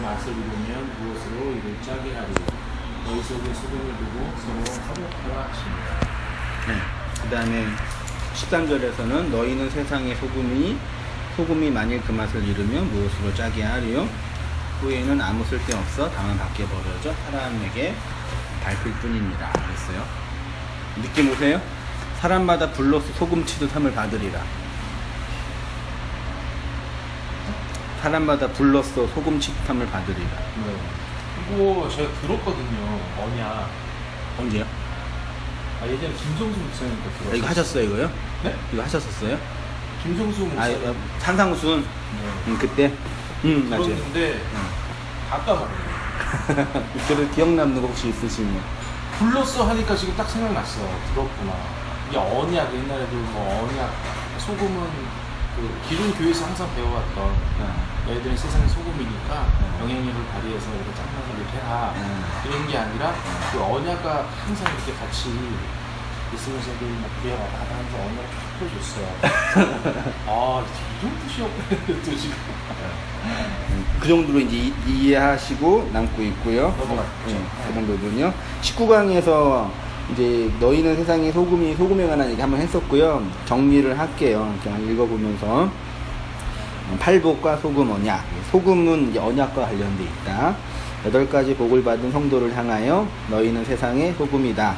맛을 이루면 무엇으로 이를 짜게 하리요. 너희 속에 소금을 두고 서로 화목하라 하시니라. 네. 그 다음에 13절에서는 너희는 세상의 소금이 만일 그 맛을 잃으면 무엇으로 짜게 하리요. 후에는 아무 쓸데없어 다만 밖에 버려져 사람에게 밟힐 뿐입니다. 그랬어요. 느낌 오세요? 사람마다 불로서 소금 치듯 함을 받으리라. 사람마다 불로써 소금 치듯 함을 받으리라. 네. 이거 제가 들었거든요. 언약. 언제요? 예전에 김성수 목사님도 들었어요. 이거 하셨어요, 이거요? 네? 이거 하셨었어요? 김성수 목사님. 산상순. 네. 그때? 맞아요. 들었는데 아까 말이에요. 그래도 기억 남는 거 혹시 있으시면? 불렀어 하니까 지금 딱 생각났어. 들었구나. 이게 언약, 옛날에도 뭐 언약, 소금은 그 기존 교회에서 항상 배워왔던 너희들은 세상의 소금이니까 영향력을 발휘해서 이렇게 짝나서 이렇게 해라. 이런 게 아니라 그 언약과 항상 이렇게 같이 있으면서 막 그래야 하다 하면서 언약을 쫙 펴줬어요. 이런 뜻이었구나. 또 지금. 그 정도로 이제 이해하시고 남고 있고요. 넘어갔죠. 그 정도군요. 19강에서 이제 너희는 세상의 소금에 관한 얘기 한번 했었고요. 정리를 할게요. 그냥 읽어보면서 팔복과 소금 언약. 소금은 이제 언약과 관련돼 있다. 8가지 복을 받은 성도를 향하여 너희는 세상의 소금이다.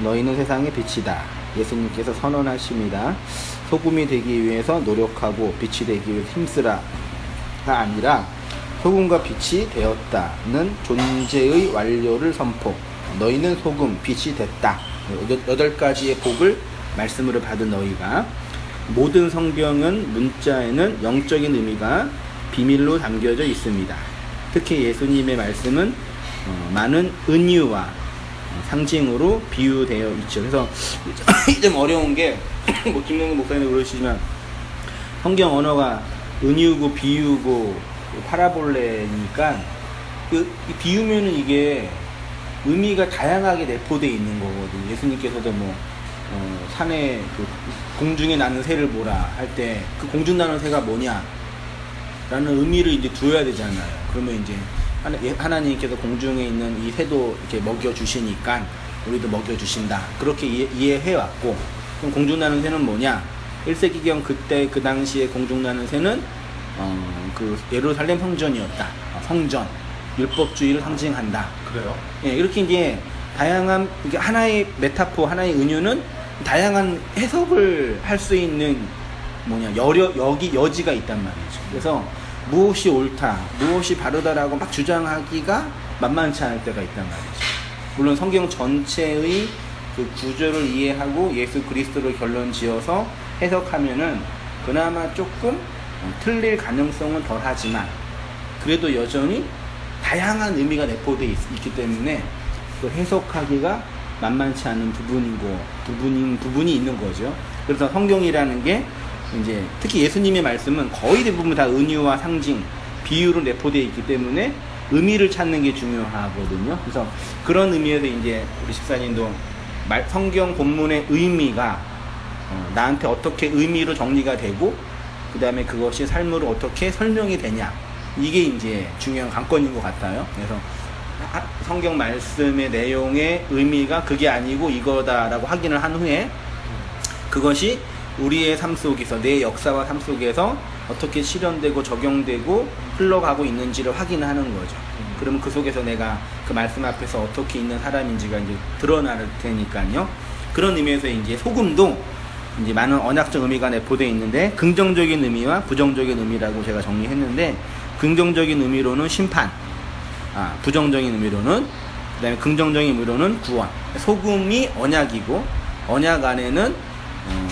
너희는 세상의 빛이다. 예수님께서 선언하십니다. 소금이 되기 위해서 노력하고 빛이 되기 위해서 힘쓰라가 아니라 소금과 빛이 되었다는 존재의 완료를 선포. 너희는 소금, 빛이 됐다. 8가지의 복을 말씀으로 받은 너희가. 모든 성경은 문자에는 영적인 의미가 비밀로 담겨져 있습니다. 특히 예수님의 말씀은 많은 은유와 상징으로 비유되어 있죠. 그래서 좀 어려운 게 뭐 김명근 목사님도 그러시지만 성경 언어가 은유고 비유고 파라볼레니까 그 비유면은 이게 의미가 다양하게 내포되어 있는 거거든요. 예수님께서도 뭐 산에 그 공중에 나는 새를 보라 할 때 그 공중 나는 새가 뭐냐 라는 의미를 이제 두어야 되잖아요. 그러면 이제 하나님께서 공중에 있는 이 새도 이렇게 먹여 주시니까 우리도 먹여 주신다. 그렇게 이해해 왔고, 그럼 공중 나는 새는 뭐냐? 1세기경 그때 그 당시에 공중 나는 새는 그 예루살렘 성전이었다. 성전, 율법주의를 상징한다. 그래요? 예, 이렇게 이제 다양한 이게 하나의 메타포, 하나의 은유는 다양한 해석을 할 수 있는 여지가 있단 말이죠. 그래서 무엇이 옳다, 무엇이 바르다라고 막 주장하기가 만만치 않을 때가 있단 말이죠. 물론 성경 전체의 그 구조를 이해하고 예수 그리스도를 결론 지어서 해석하면은 그나마 조금 틀릴 가능성은 덜 하지만 그래도 여전히 다양한 의미가 내포되어 있기 때문에 그 해석하기가 만만치 않은 부분이 있는 거죠. 그래서 성경이라는 게 이제 특히 예수님의 말씀은 거의 대부분 다 은유와 상징, 비유로 내포되어 있기 때문에 의미를 찾는 게 중요하거든요. 그래서 그런 의미에서 이제 우리 집사님도 성경 본문의 의미가 나한테 어떻게 의미로 정리가 되고 그 다음에 그것이 삶으로 어떻게 설명이 되냐, 이게 이제 중요한 관건인 것 같아요. 그래서 성경 말씀의 내용의 의미가 그게 아니고 이거다라고 확인을 한 후에 그것이 우리의 삶 속에서, 내 역사와 삶 속에서 어떻게 실현되고 적용되고 흘러가고 있는지를 확인하는 거죠. 그러면 그 속에서 내가 그 말씀 앞에서 어떻게 있는 사람인지가 이제 드러날 테니까요. 그런 의미에서 이제 소금도 이제 많은 언약적 의미가 내포되어 있는데 긍정적인 의미와 부정적인 의미라고 제가 정리했는데, 긍정적인 의미로는 심판, 부정적인 의미로는, 그 다음에 긍정적인 의미로는 구원. 소금이 언약이고 언약 안에는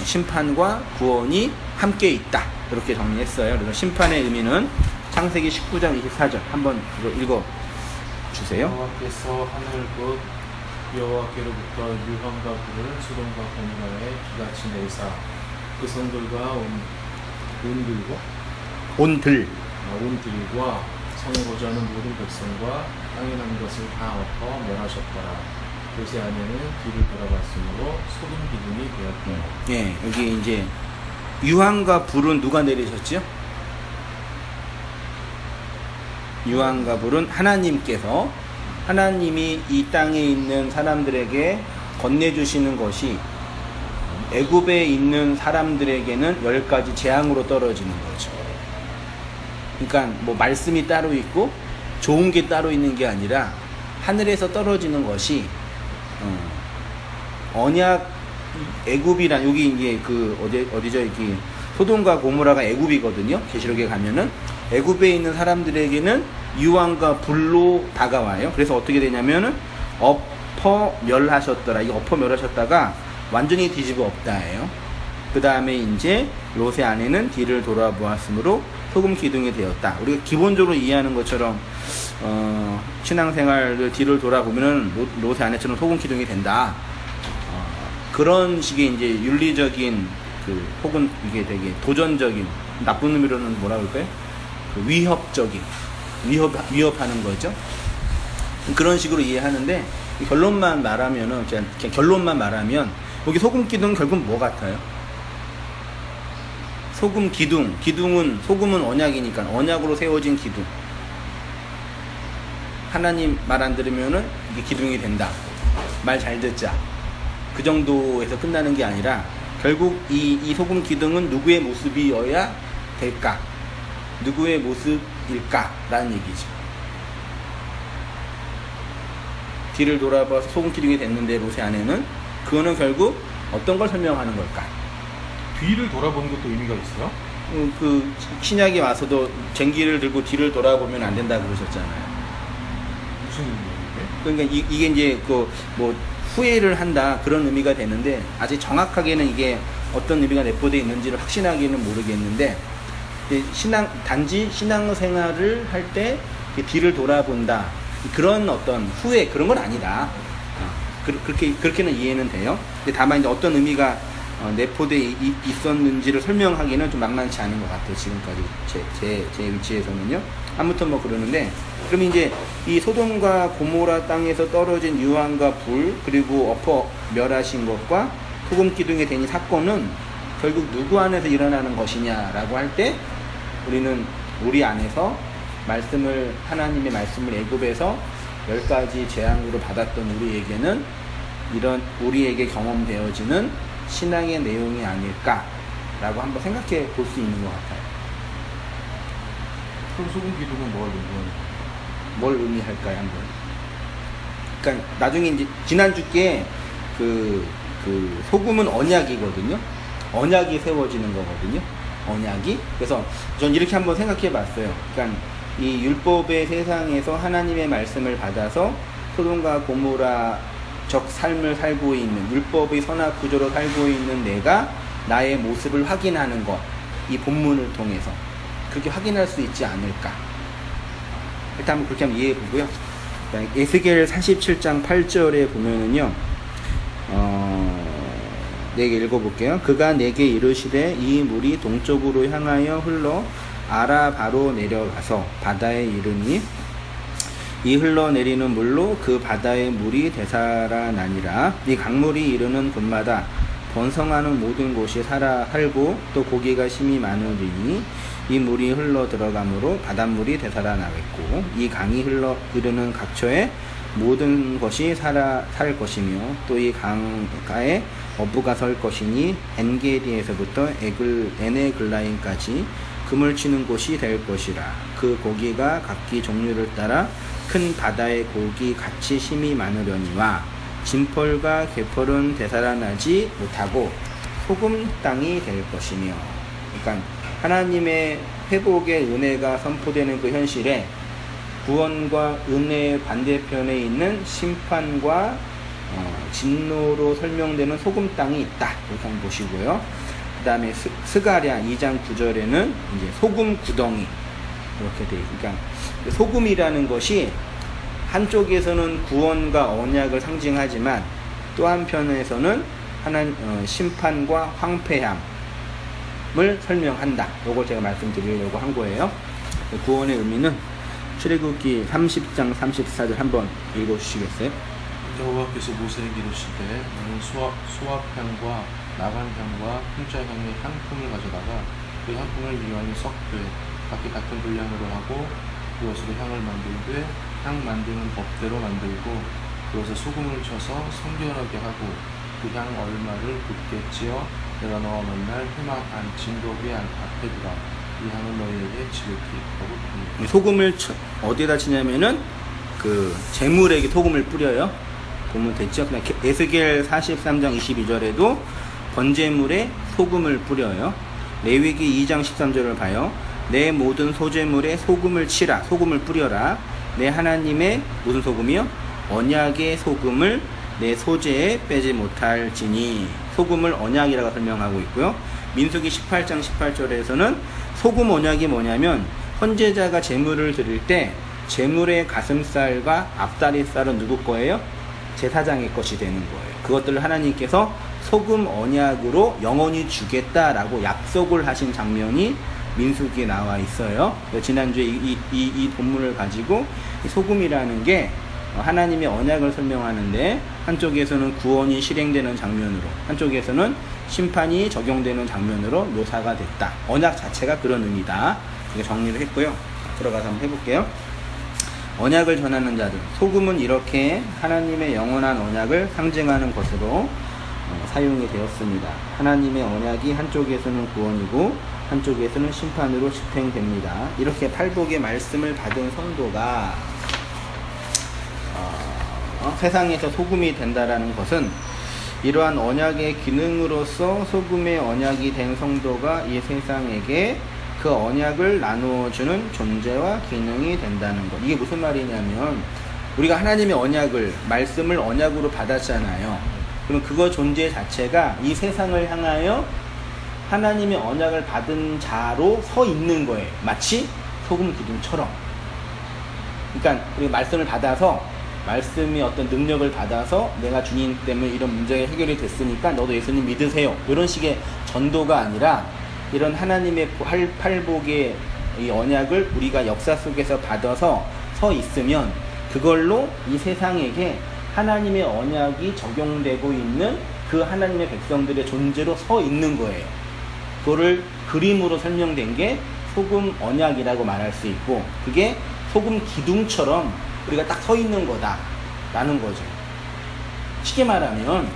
심판과 구원이 함께 있다. 이렇게 정리했어요. 그래서 심판의 의미는 창세기 19장 24절 한번 읽어 주세요. 여호와께서 하늘 곧 여호와께로부터 유황과 불을 소돔과 고모라에 비같이 내사 그 성들과 온들과 성에 거주하는 모든 백성과 땅에 난 것을 다 엎어 멸하셨더라. 요새 안에는 뒤를 돌아봤으므로 소금 기둥이 되었다. 예, 여기 이제 유황과 불은 누가 내리셨죠? 유황과 불은 하나님이 이 땅에 있는 사람들에게 건네주시는 것이 애굽에 있는 사람들에게는 10가지 재앙으로 떨어지는 거죠. 그러니까 뭐 말씀이 따로 있고 좋은 게 따로 있는 게 아니라 하늘에서 떨어지는 것이 언약 애굽이란 여기 이제 그 어디죠 여기 소돔과 고모라가 애굽이거든요. 계시록에 가면은 애굽에 있는 사람들에게는 유황과 불로 다가와요. 그래서 어떻게 되냐면은 엎어 멸하셨더라. 이 엎어 멸하셨다가 완전히 뒤집어 엎다예요. 그 다음에 이제 롯의 아내는 뒤를 돌아보았으므로 소금 기둥이 되었다. 우리가 기본적으로 이해하는 것처럼 신앙생활을 뒤를 돌아보면은 롯의 아내처럼 소금 기둥이 된다. 그런 식의 이제 윤리적인 혹은 이게 되게 도전적인 나쁜 의미로는 뭐라 그럴까요? 위협적인 위협하는 거죠. 그런 식으로 이해하는데 결론만 말하면 여기 소금 기둥은 결국 뭐 같아요? 소금은 언약이니까 언약으로 세워진 기둥. 하나님 말 안 들으면은 이게 기둥이 된다. 말 잘 듣자. 그 정도에서 끝나는 게 아니라 결국 이 소금 기둥은 누구의 모습이어야 될까? 누구의 모습일까라는 얘기죠. 뒤를 돌아봐서 소금 기둥이 됐는데 롯의 아내는 그거는 결국 어떤 걸 설명하는 걸까? 뒤를 돌아보는 것도 의미가 있어요? 그 신약에 와서도 쟁기를 들고 뒤를 돌아보면 안 된다 그러셨잖아요. 무슨 의미예요? 그러니까 이게 이제 뭐 후회를 한다 그런 의미가 되는데 아직 정확하게는 이게 어떤 의미가 내포되어 있는지를 확신하기는 모르겠는데 단지 신앙생활을 할 때 뒤를 돌아본다 그런 어떤 후회 그런 건 아니다. 그렇게는 이해는 돼요. 근데 다만 이제 어떤 의미가 내포되어 있었는지를 설명하기는 좀 만만치 않은 것 같아요. 지금까지 제 위치에서는요. 아무튼 뭐 그러는데 그럼 이제 이 소돔과 고모라 땅에서 떨어진 유황과 불 그리고 엎어 멸하신 것과 소금 기둥이 된 이 사건은 결국 누구 안에서 일어나는 것이냐라고 할 때 우리는 우리 안에서 하나님의 말씀을 애굽에서 10가지 재앙으로 받았던 우리에게는 이런 우리에게 경험되어지는 신앙의 내용이 아닐까라고 한번 생각해 볼 수 있는 것 같아요. 그럼 소금 기둥은 뭘 의미할까요, 한번? 그러니까 나중에 이제 지난주께 그 소금은 언약이거든요. 언약이 세워지는 거거든요. 언약이. 그래서 전 이렇게 한번 생각해 봤어요. 그러니까 이 율법의 세상에서 하나님의 말씀을 받아서 소돔과 고모라적 삶을 살고 있는 율법의 선악 구조로 살고 있는 내가 나의 모습을 확인하는 것, 이 본문을 통해서 그렇게 확인할 수 있지 않을까. 일단 그렇게 한번 이해해 보고요. 에스겔 47장 8절에 보면은요, 내게 읽어볼게요. 그가 내게 이르시되 이 물이 동쪽으로 향하여 흘러 아라바로 내려가서 바다에 이르니 이 흘러내리는 물로 그 바다의 물이 되살아나니라. 이 강물이 이르는 곳마다 번성하는 모든 곳이 살고 또 고기가 심히 많으리니 이 물이 흘러 들어가므로 바닷물이 되살아나겠고 이 강이 흘러 이르는 각처에 모든 것이 살 것이며 또 이 강가에 어부가 설 것이니 엔게디에서부터 에네글라임까지 금을 치는 곳이 될 것이라. 그 고기가 각기 종류를 따라 큰 바다의 고기 같이 심이 많으려니와 진펄과 개펄은 되살아나지 못하고 소금 땅이 될 것이며. 그러니까 하나님의 회복의 은혜가 선포되는 그 현실에 구원과 은혜의 반대편에 있는 심판과 진노로 설명되는 소금 땅이 있다. 이렇게 한번 보시고요. 그 다음에 스가랴 2장 9절에는 이제 소금 구덩이 이렇게 되어 있으니까 소금이라는 것이 한쪽에서는 구원과 언약을 상징하지만 또 한편에서는 심판과 황폐함을 설명한다. 이걸 제가 말씀드리려고 한 거예요. 구원의 의미는 출애굽기 30장 34절 한번 읽어주시겠어요? 여호와께서 모세에게 이르시되 너는 수압향과 나간향과 풍자향의 한 품을 가져다가 그 한 품을 미완히 섞되 각기 같은 분량으로 하고 그것으로 향을 만들되 향 만드는 법대로 만들고 그것에 소금을 쳐서 성결하게 하고 그 향 얼마를 굽게 찌어 내가 너와 만날 회막한 진도의 앞에 두라. 이 향은 너희에게 지극히 거룩합니다. 소금을 어디에다 치냐면은 그 제물에게 소금을 뿌려요. 보면 됐죠? 그냥 에스겔 43장 22절에도 번제물에 소금을 뿌려요. 레위기 2장 13절을 봐요. 내 모든 소제물에 소금을 치라. 소금을 뿌려라. 내 하나님의 무슨 소금이요? 언약의 소금을 내 소제에 빼지 못할지니. 소금을 언약이라고 설명하고 있고요. 민수기 18장 18절에서는 소금 언약이 뭐냐면 헌제자가 제물을 드릴 때 제물의 가슴살과 앞다리살은 누구 거예요? 제사장의 것이 되는 거예요. 그것들을 하나님께서 소금 언약으로 영원히 주겠다라고 약속을 하신 장면이 민수기에 나와 있어요. 지난주에 이 본문을 가지고 이 소금이라는 게 하나님의 언약을 설명하는데 한쪽에서는 구원이 실행되는 장면으로 한쪽에서는 심판이 적용되는 장면으로 묘사가 됐다. 언약 자체가 그런 의미다. 이렇게 정리를 했고요. 들어가서 한번 해볼게요. 언약을 전하는 자들, 소금은 이렇게 하나님의 영원한 언약을 상징하는 것으로 사용이 되었습니다. 하나님의 언약이 한쪽에서는 구원이고 한쪽에서는 심판으로 집행됩니다. 이렇게 팔복의 말씀을 받은 성도가 세상에서 소금이 된다라는 것은 이러한 언약의 기능으로서 소금의 언약이 된 성도가 이 세상에게 그 언약을 나누어주는 존재와 기능이 된다는 것. 이게 무슨 말이냐면 우리가 하나님의 언약을 말씀을 언약으로 받았잖아요. 그럼 그거 존재 자체가 이 세상을 향하여 하나님의 언약을 받은 자로 서 있는 거예요. 마치 소금 기둥처럼. 그러니까 우리가 말씀을 받아서 말씀이 어떤 능력을 받아서 내가 주님 때문에 이런 문제가 해결이 됐으니까 너도 예수님 믿으세요. 이런 식의 전도가 아니라 이런 하나님의 팔복의 이 언약을 우리가 역사 속에서 받아서 서 있으면 그걸로 이 세상에게 하나님의 언약이 적용되고 있는 그 하나님의 백성들의 존재로 서 있는 거예요. 그거를 그림으로 설명된 게 소금 언약이라고 말할 수 있고 그게 소금 기둥처럼 우리가 딱 서 있는 거다 라는 거죠. 쉽게 말하면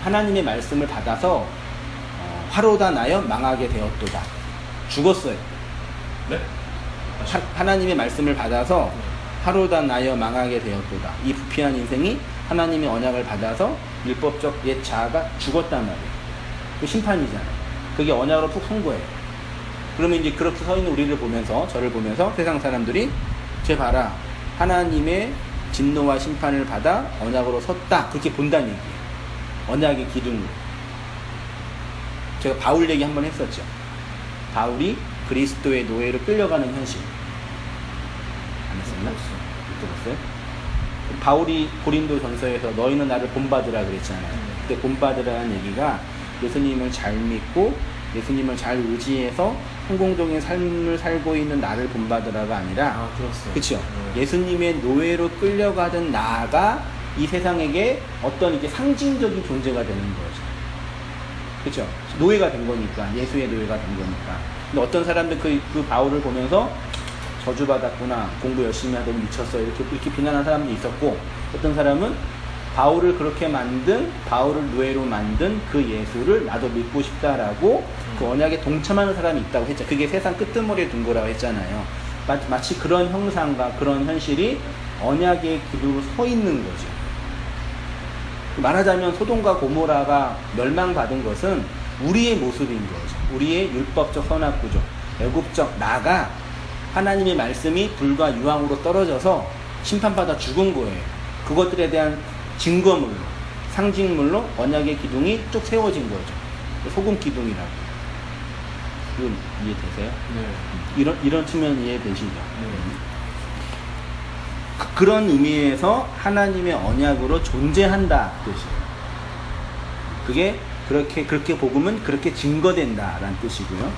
하나님의 말씀을 받아서 화로다 나여 망하게 되었도다. 죽었어요. 네? 하나님의 말씀을 받아서 화로다 나여 망하게 되었도다. 이 부패한 인생이 하나님의 언약을 받아서 율법적 옛 자아가 죽었단 말이에요. 그 심판이잖아요. 그게 언약으로 푹 선 거예요. 그러면 이제 그렇게 서 있는 우리를 보면서 저를 보면서 세상 사람들이 쟤 봐라. 하나님의 진노와 심판을 받아 언약으로 섰다. 그렇게 본다는 얘기예요. 언약의 기둥으로. 제가 바울 얘기 한번 했었죠. 바울이 그리스도의 노예로 끌려가는 현실. 안 했었나? 들었어요? 바울이 고린도 전서에서 너희는 나를 본받으라 그랬잖아요. 그때 본받으라는 얘기가 예수님을 잘 믿고 예수님을 잘 의지해서 성공적인 삶을 살고 있는 나를 본받으라가 아니라 들었어요. 그렇죠. 예수님의 노예로 끌려가던 나가 이 세상에게 어떤 이게 상징적인 존재가 되는 거죠. 그렇죠. 노예가 된 거니까 예수의 노예가 된 거니까. 근데 어떤 사람들 그 바울을 보면서 저주받았구나, 공부 열심히 하더니 미쳤어 이렇게 비난하는 사람도 있었고 어떤 사람은 바울을 그렇게 만든 바울을 노예로 만든 그 예수를 나도 믿고 싶다라고 그 언약에 동참하는 사람이 있다고 했죠. 그게 세상 끄트머리에 둔 거라고 했잖아요. 마치 그런 형상과 그런 현실이 언약의 기둥으로 서 있는 거죠. 말하자면 소돔과 고모라가 멸망받은 것은 우리의 모습인 거죠. 우리의 율법적 선악구조, 애굽적 나가 하나님의 말씀이 불과 유황으로 떨어져서 심판받아 죽은 거예요. 그것들에 대한 증거물로, 상징물로 언약의 기둥이 쭉 세워진 거죠. 소금 기둥이라고. 이건 이해되세요? 네. 이런 측면 이해되시죠? 네. 그런 의미에서 하나님의 언약으로 존재한다 뜻이에요. 그렇게 복음은 그렇게 증거된다라는 뜻이고요.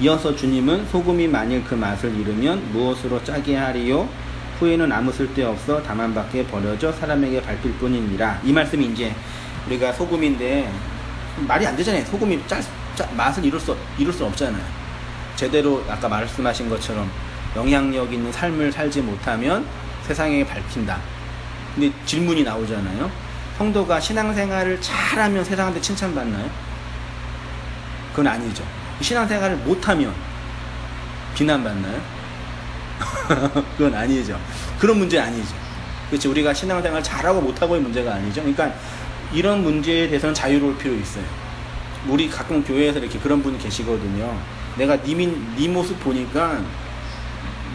이어서 주님은 소금이 만일 그 맛을 잃으면 무엇으로 짜게 하리요? 후에는 아무 쓸데없어 다만 밖에 버려져 사람에게 밟힐 뿐이니라. 이 말씀이 이제 우리가 소금인데 말이 안 되잖아요. 소금이 맛을 이룰 수 없잖아요. 제대로 아까 말씀하신 것처럼 영향력 있는 삶을 살지 못하면 세상에 밝힌다. 근데 질문이 나오잖아요. 성도가 신앙생활을 잘하면 세상한테 칭찬받나요? 그건 아니죠. 신앙생활을 못하면 비난받나요? 그건 아니죠. 그런 문제 아니죠. 그렇지. 우리가 신앙생활 잘하고 못하고의 문제가 아니죠. 그러니까 이런 문제에 대해서는 자유로울 필요 있어요. 우리 가끔 교회에서 이렇게 그런 분이 계시거든요. 내가 네 모습 보니까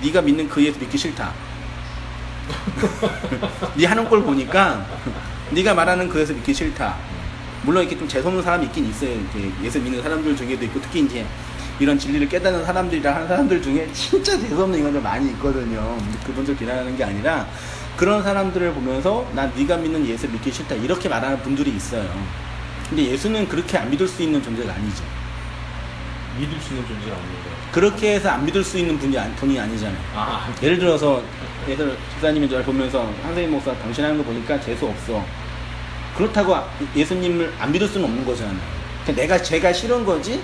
네가 믿는 그 예수 믿기 싫다. 네 하는 걸 보니까 네가 말하는 그 예수 믿기 싫다. 물론 이렇게 좀 재수없는 사람이 있긴 있어요. 이렇게 예수 믿는 사람들 중에도 있고, 특히 이제 이런 진리를 깨닫는 사람들이랑 하는 사람들 중에 진짜 재수없는 인간들 많이 있거든요. 그분들 비난하는 게 아니라 그런 사람들을 보면서 난 네가 믿는 예수 믿기 싫다 이렇게 말하는 분들이 있어요. 근데 예수는 그렇게 안 믿을 수 있는 존재가 아니죠. 믿을 수 있는 존재가 없는 거예요. 그렇게 해서 안 믿을 수 있는 분이 아니잖아요. 예를 들어서 집사님이 저를 보면서 한세인 목사 당신 하는 거 보니까 재수 없어. 그렇다고 예수님을 안 믿을 수는 없는 거잖아요. 제가 싫은 거지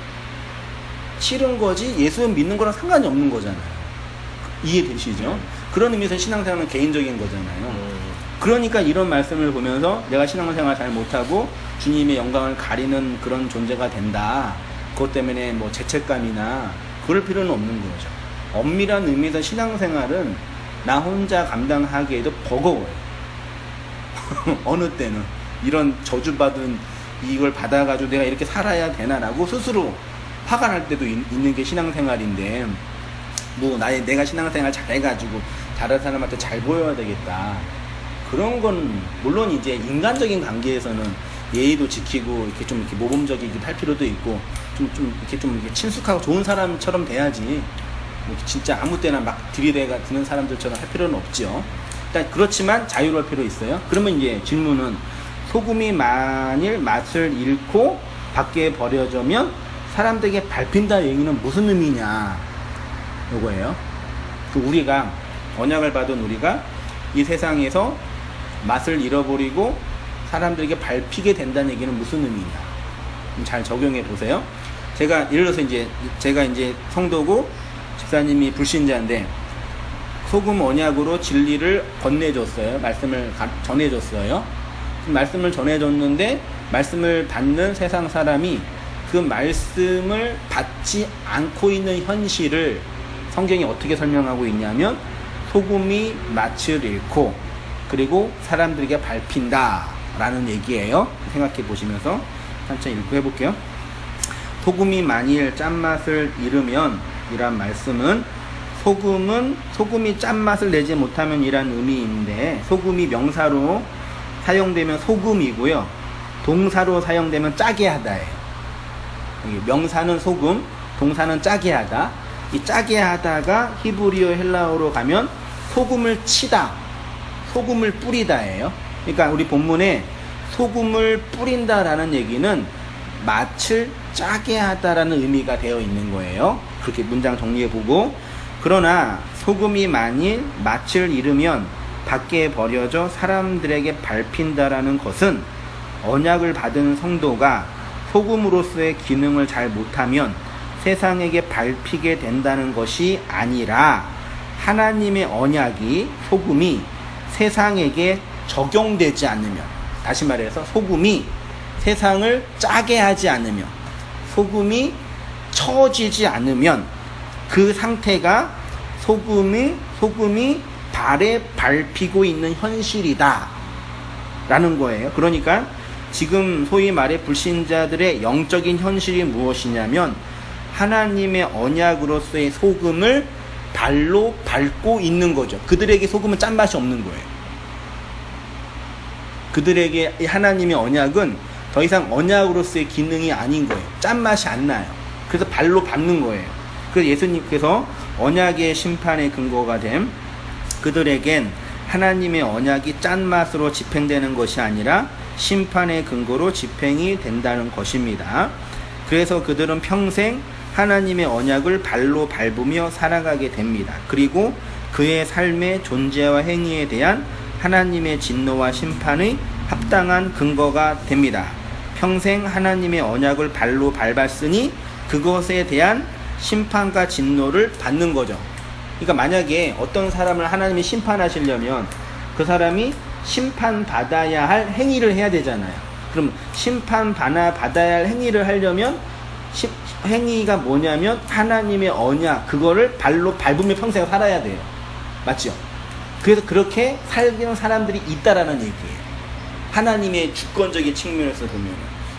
예수 믿는 거랑 상관이 없는 거잖아요. 이해되시죠? 그런 의미에서 신앙생활은 개인적인 거잖아요. 그러니까 이런 말씀을 보면서 내가 신앙생활 잘 못하고 주님의 영광을 가리는 그런 존재가 된다. 그것 때문에 뭐 죄책감이나 그럴 필요는 없는 거죠. 엄밀한 의미에서 신앙생활은 나 혼자 감당하기에도 버거워요. 어느 때는 이런 저주받은 이걸 받아가지고 내가 이렇게 살아야 되나라고 스스로 화가 날 때도 있는 게 신앙생활인데, 뭐 내가 신앙생활 잘해가지고 다른 사람한테 잘 보여야 되겠다. 그런 건 물론 이제 인간적인 관계에서는 예의도 지키고 이렇게 좀 이렇게 모범적이기도 할 필요도 있고 좀 이렇게 친숙하고 좋은 사람처럼 돼야지. 진짜 아무 때나 막 들이대는 사람들처럼 할 필요는 없죠. 일단 그렇지만 자유로울 필요 있어요. 그러면 이제 질문은 소금이 만일 맛을 잃고 밖에 버려지면 사람들에게 밟힌다 얘기는 무슨 의미냐 요거예요. 우리가 언약을 받은 우리가 이 세상에서 맛을 잃어버리고 사람들에게 밟히게 된다는 얘기는 무슨 의미냐 잘 적용해 보세요. 제가 예를 들어서 제가 성도고 집사님이 불신자인데 소금 언약으로 진리를 건네줬어요. 말씀을 전해줬어요. 말씀을 전해줬는데 말씀을 받는 세상 사람이 그 말씀을 받지 않고 있는 현실을 성경이 어떻게 설명하고 있냐면 소금이 맛을 잃고 그리고 사람들에게 밟힌다 라는 얘기예요. 생각해 보시면서 천천히 읽고 해볼게요. 소금이 만일 짠맛을 잃으면 이란 말씀은 소금이 짠맛을 내지 못하면 이란 의미인데, 소금이 명사로 사용되면 소금이고요, 동사로 사용되면 짜게 하다예요. 명사는 소금, 동사는 짜게 하다. 이 짜게 하다가 히브리어 헬라어로 가면 소금을 치다, 소금을 뿌리다예요. 그러니까 우리 본문에 소금을 뿌린다라는 얘기는 맛을 짜게 하다라는 의미가 되어 있는 거예요. 그렇게 문장 정리해보고, 그러나 소금이 만일 맛을 잃으면 밖에 버려져 사람들에게 밟힌다라는 것은 언약을 받은 성도가 소금으로서의 기능을 잘 못하면 세상에게 밟히게 된다는 것이 아니라 하나님의 언약이 소금이 세상에게 적용되지 않으면, 다시 말해서 소금이 세상을 짜게 하지 않으면, 소금이 처지지 않으면 그 상태가 소금이 발에 밟히고 있는 현실이다 라는 거예요. 그러니까 지금 소위 말해 불신자들의 영적인 현실이 무엇이냐면 하나님의 언약으로서의 소금을 발로 밟고 있는 거죠. 그들에게 소금은 짠맛이 없는 거예요. 그들에게 하나님의 언약은 더 이상 언약으로서의 기능이 아닌 거예요. 짠맛이 안 나요. 그래서 발로 밟는 거예요. 그래서 예수님께서 언약의 심판의 근거가 된 그들에겐 하나님의 언약이 짠맛으로 집행되는 것이 아니라 심판의 근거로 집행이 된다는 것입니다. 그래서 그들은 평생 하나님의 언약을 발로 밟으며 살아가게 됩니다. 그리고 그의 삶의 존재와 행위에 대한 하나님의 진노와 심판의 합당한 근거가 됩니다. 평생 하나님의 언약을 발로 밟았으니 그것에 대한 심판과 진노를 받는 거죠. 그러니까 만약에 어떤 사람을 하나님이 심판하시려면 그 사람이 심판받아야 할 행위를 해야 되잖아요. 그럼 심판받아야 할 행위를 하려면 행위가 뭐냐면 하나님의 언약, 그거를 발로 밟으며 평생 살아야 돼요. 맞죠? 그래서 그렇게 살기는 사람들이 있다라는 얘기예요. 하나님의 주권적인 측면에서 보면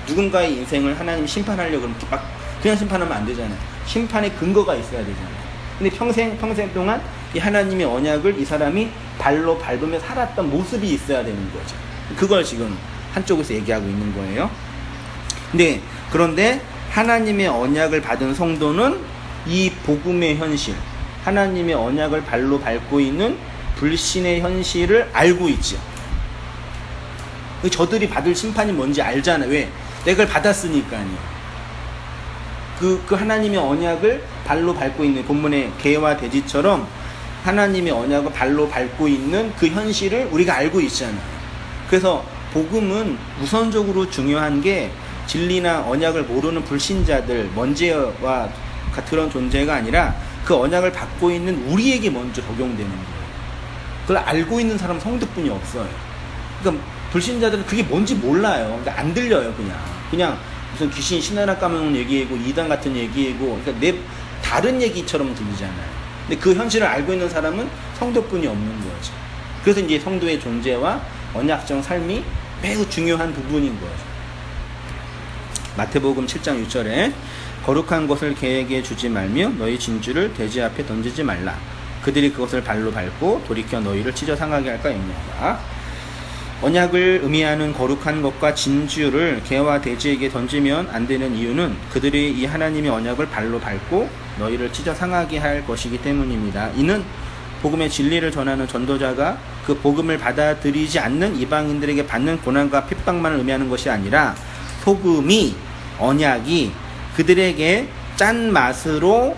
누군가의 인생을 하나님이 심판하려고 그러면 막 그냥 심판하면 안 되잖아요. 심판의 근거가 있어야 되잖아요. 근데 평생 동안 이 하나님의 언약을 이 사람이 발로 밟으며 살았던 모습이 있어야 되는 거죠. 그걸 지금 한쪽에서 얘기하고 있는 거예요. 그런데 하나님의 언약을 받은 성도는 이 복음의 현실, 하나님의 언약을 발로 밟고 있는 불신의 현실을 알고 있죠. 저들이 받을 심판이 뭔지 알잖아요. 왜? 내가 받았으니까요. 그 하나님의 언약을 발로 밟고 있는 본문의 개와 돼지처럼 하나님의 언약을 발로 밟고 있는 그 현실을 우리가 알고 있잖아요. 그래서 복음은 우선적으로 중요한 게 진리나 언약을 모르는 불신자들, 먼지와 그런 존재가 아니라 그 언약을 받고 있는 우리에게 먼저 적용되는 거예요. 그걸 알고 있는 사람은 성도뿐이 없어요. 그러니까 불신자들은 그게 뭔지 몰라요. 그러니까 안 들려요. 그냥 무슨 귀신 신하나 까먹는 얘기이고 이단 같은 얘기이고, 그러니까 다른 얘기처럼 들리잖아요. 근데 그 현실을 알고 있는 사람은 성도뿐이 없는 거죠. 그래서 이제 성도의 존재와 언약적 삶이 매우 중요한 부분인 거죠. 마태복음 7장 6절에 거룩한 것을 개에게 주지 말며 너희 진주를 돼지 앞에 던지지 말라. 그들이 그것을 발로 밟고 돌이켜 너희를 찢어 상하게 할까 염려하라. 언약을 의미하는 거룩한 것과 진주를 개와 돼지에게 던지면 안 되는 이유는 그들이 이 하나님의 언약을 발로 밟고 너희를 찢어 상하게 할 것이기 때문입니다. 이는 복음의 진리를 전하는 전도자가 그 복음을 받아들이지 않는 이방인들에게 받는 고난과 핍박만을 의미하는 것이 아니라 복음이, 언약이 그들에게 짠 맛으로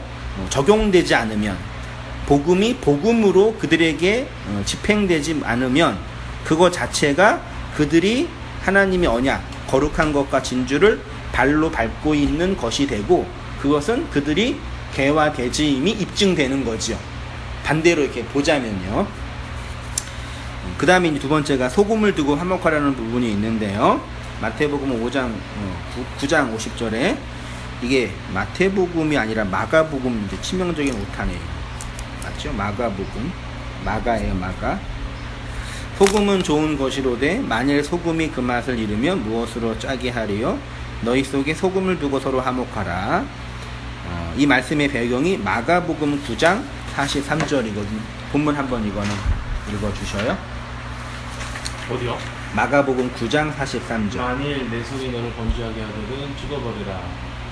적용되지 않으면, 복음이 복음으로 그들에게 집행되지 않으면 그거 자체가 그들이 하나님의 언약, 거룩한 것과 진주를 발로 밟고 있는 것이 되고, 그것은 그들이 개와 돼지임이 입증되는 거죠. 반대로 이렇게 보자면요. 그 다음에 두 번째가 소금을 두고 화목하라는 부분이 있는데요. 마태복음 9장 50절에 이게 마태복음이 아니라 마가복음, 이제 치명적인 오타네요. 맞죠? 마가복음. 마가예요, 마가. 소금은 좋은 것이로되 만일 소금이 그 맛을 잃으면 무엇으로 짜게 하리요? 너희 속에 소금을 두고 서로 화목하라. 이 말씀의 배경이 마가복음 9장 43절이거든요. 본문 한번 이거는 읽어주셔요. 어디요? 마가복음 9장 43절. 만일 내 손이 너를 범죄하게 하거든 죽어버리라.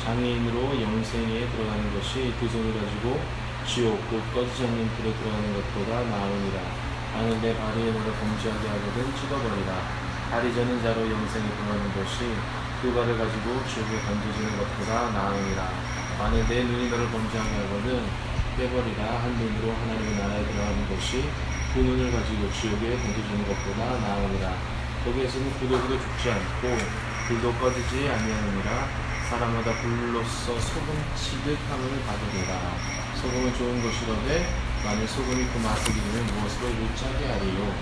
장애인으로 영생에 들어가는 것이 두 손을 가지고 지옥 곧 꺼지지 않는 불에 들어가는 것보다 나으니라. 만일 내 발이 너를 범죄하게 하거든 죽어버리라. 발이 저는 자로 영생에 들어가는 것이 두 발을 가지고 지옥에 던져지는 것보다 나으니라. 만일 내 눈이 너를 범죄하게 하거든 빼버리라. 한 눈으로 하나님의 나라에 들어가는 것이 두 눈을 가지고 지옥에 던져지는 것보다 나으니라. 거기에서는 구더기도 죽지 않고 불도 꺼지지 아니하느니라. 사람마다 불로써 소금 취득함을 받으리라. 소금은 좋은 것이로되 만일 소금이 그 맛을 잃으면 무엇으로 이를 짜게 하리요?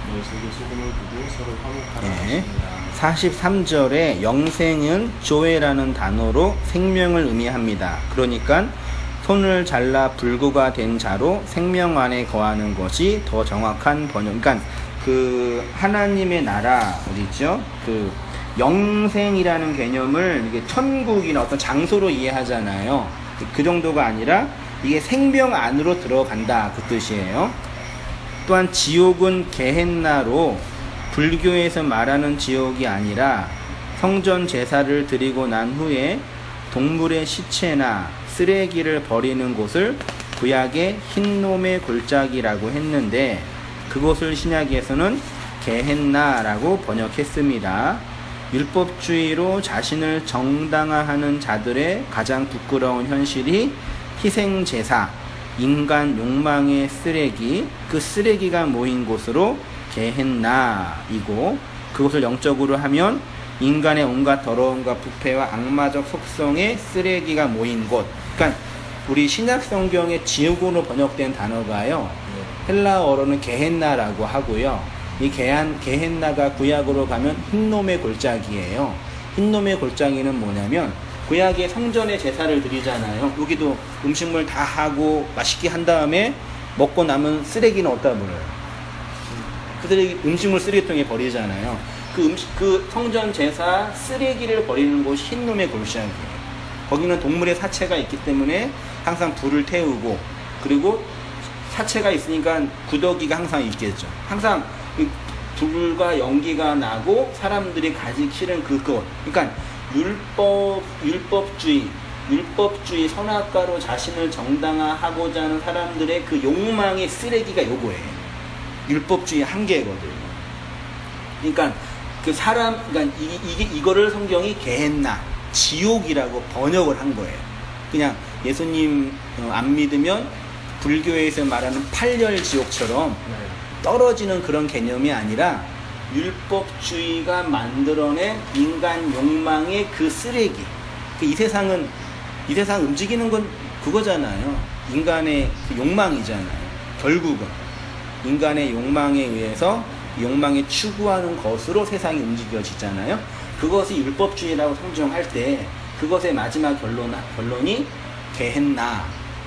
너희 속에 소금을 두고 서로 화목하라 하십니다. 43절에 영생은 조회라는 단어로 생명을 의미합니다. 그러니까 손을 잘라 불구가 된 자로 생명 안에 거하는 것이 더 정확한 번역. 그러니까 그 하나님의 나라 어디죠? 그 영생이라는 개념을 이게 천국이나 어떤 장소로 이해하잖아요. 그 정도가 아니라 이게 생명 안으로 들어간다, 그 뜻이에요. 또한 지옥은 게헨나로 불교에서 말하는 지옥이 아니라 성전 제사를 드리고 난 후에 동물의 시체나 쓰레기를 버리는 곳을 구약의 흰놈의 골짜기라고 했는데 그곳을 신약에서는 게헨나라고 번역했습니다. 율법주의로 자신을 정당화하는 자들의 가장 부끄러운 현실이 희생제사, 인간 욕망의 쓰레기, 그 쓰레기가 모인 곳으로 게헨나이고, 그것을 영적으로 하면 인간의 온갖 더러움과 부패와 악마적 속성의 쓰레기가 모인 곳. 그러니까 우리 신약 성경의 지옥으로 번역된 단어가요. 네. 헬라어로는 게헨나라고 하고요. 이 게헨나가 구약으로 가면 흰놈의 골짜기예요. 흰놈의 골짜기는 뭐냐면 구약의 성전에 제사를 드리잖아요. 여기도 음식물 다 하고 맛있게 한 다음에 먹고 남은 쓰레기는 어디다 버려요? 그 쓰레기, 음식물 쓰레기통에 버리잖아요. 그 성전 제사 쓰레기를 버리는 곳이 흰놈의 골짜기예요. 거기는 동물의 사체가 있기 때문에 항상 불을 태우고, 그리고 사체가 있으니까 구더기가 항상 있겠죠. 항상 불과 연기가 나고 사람들이 가지 싫은 그것. 그러니까 율법주의 선악과로 자신을 정당화하고자 하는 사람들의 그 욕망의 쓰레기가 요거예요. 율법주의 한계거든요. 그러니까 그러니까 이거를 성경이 게헨나, 지옥이라고 번역을 한 거예요. 그냥 예수님 안 믿으면 불교에서 말하는 팔열 지옥처럼 네. 떨어지는 그런 개념이 아니라 율법주의가 만들어낸 인간 욕망의 그 쓰레기. 이 세상 움직이는 건 그거잖아요. 인간의 그 욕망이잖아요. 결국은 인간의 욕망에 의해서 욕망에 추구하는 것으로 세상이 움직여지잖아요. 그것이 율법주의라고 성정할 때 그것의 마지막 결론이 게헨나,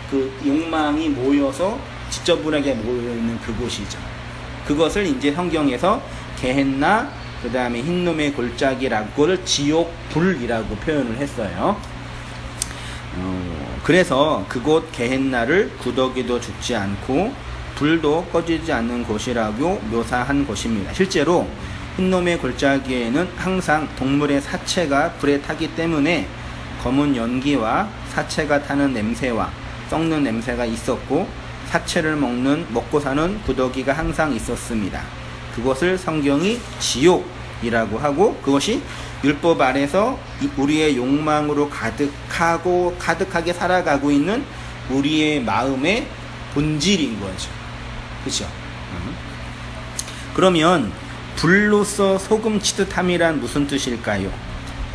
그 욕망이 모여서 지저분하게 모여있는 그곳이죠. 그것을 이제 성경에서 게헨나, 그 다음에 흰놈의 골짜기라고를 지옥 불이라고 표현을 했어요. 그래서 그곳 게헨나를 구더기도 죽지 않고 불도 꺼지지 않는 곳이라고 묘사한 곳입니다. 실제로 흰놈의 골짜기에는 항상 동물의 사체가 불에 타기 때문에 검은 연기와 사체가 타는 냄새와 썩는 냄새가 있었고, 사체를 먹고 사는 구더기가 항상 있었습니다. 그것을 성경이 지옥이라고 하고, 그것이 율법 아래서 우리의 욕망으로 가득하게 살아가고 있는 우리의 마음의 본질인 거죠. 그렇죠? 그러면 불로서 소금 치듯함이란 무슨 뜻일까요?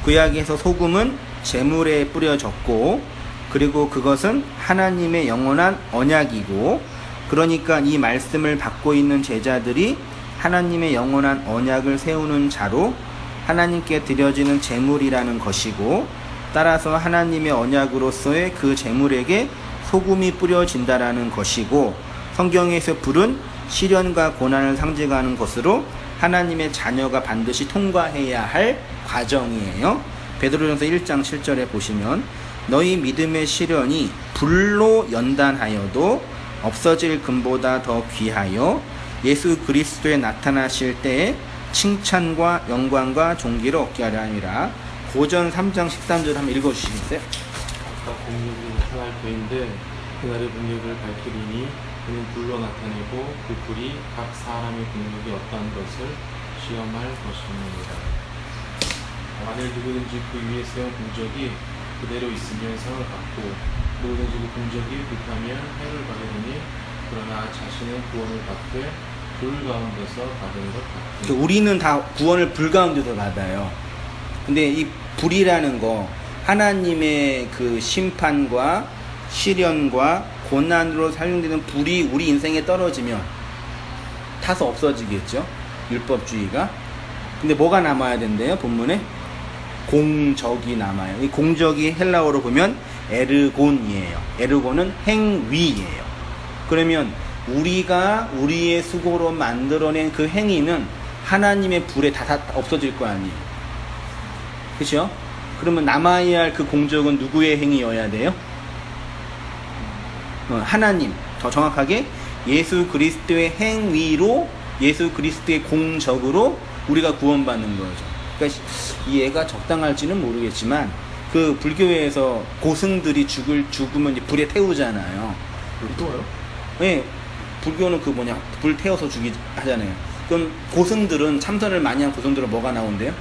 구약에서 소금은 제물에 뿌려졌고, 그리고 그것은 하나님의 영원한 언약이고, 그러니까 이 말씀을 받고 있는 제자들이 하나님의 영원한 언약을 세우는 자로 하나님께 드려지는 제물이라는 것이고, 따라서 하나님의 언약으로서의 그 제물에게 소금이 뿌려진다라는 것이고, 성경에서 불은 시련과 고난을 상징하는 것으로 하나님의 자녀가 반드시 통과해야 할 과정이에요. 베드로전서 1장 7절에 보시면 너희 믿음의 시련이 불로 연단하여도 없어질 금보다 더 귀하여 예수 그리스도에 나타나실 때에 칭찬과 영광과 존귀를 얻게 하려 함이라. 고전 3장 13절 한번 읽어주시겠어요? 아까 공력이 나타날 때인데 그날의 공력을 밝히리니 그는 불로 나타내고 그 불이 각 사람의 공력이 어떠한 것을 시험할 것입니다. 만일 누구든지 그 위에 세운 공적이 그대로 있으면 상을 받고 누구든지 그 공적이 불타면 해를 받으니 그러나 자신의 구원을 받되 불 가운데서 받은 것 같으니. 우리는 다 구원을 불 가운데서 받아요. 근데 이 불이라는 거, 하나님의 그 심판과 시련과 고난으로 사용되는 불이 우리 인생에 떨어지면 타서 없어지겠죠, 율법주의가. 근데 뭐가 남아야 된대요, 본문에? 공적이 남아요. 이 공적이 헬라어로 보면 에르곤이에요. 에르곤은 행위예요. 그러면 우리가 우리의 수고로 만들어낸 그 행위는 하나님의 불에 다 없어질 거 아니에요. 그렇죠? 그러면 남아야 할 그 공적은 누구의 행위여야 돼요? 하나님, 더 정확하게 예수 그리스도의 행위로, 예수 그리스도의 공적으로 우리가 구원받는 거죠. 그러니까 이 얘가 적당할지는 모르겠지만 그 불교에서 고승들이 죽으면 이제 불에 태우잖아요. 또요? 네, 불교는 불 태워서 하잖아요. 그럼 고승들은, 참선을 많이 한 고승들은 뭐가 나온대요?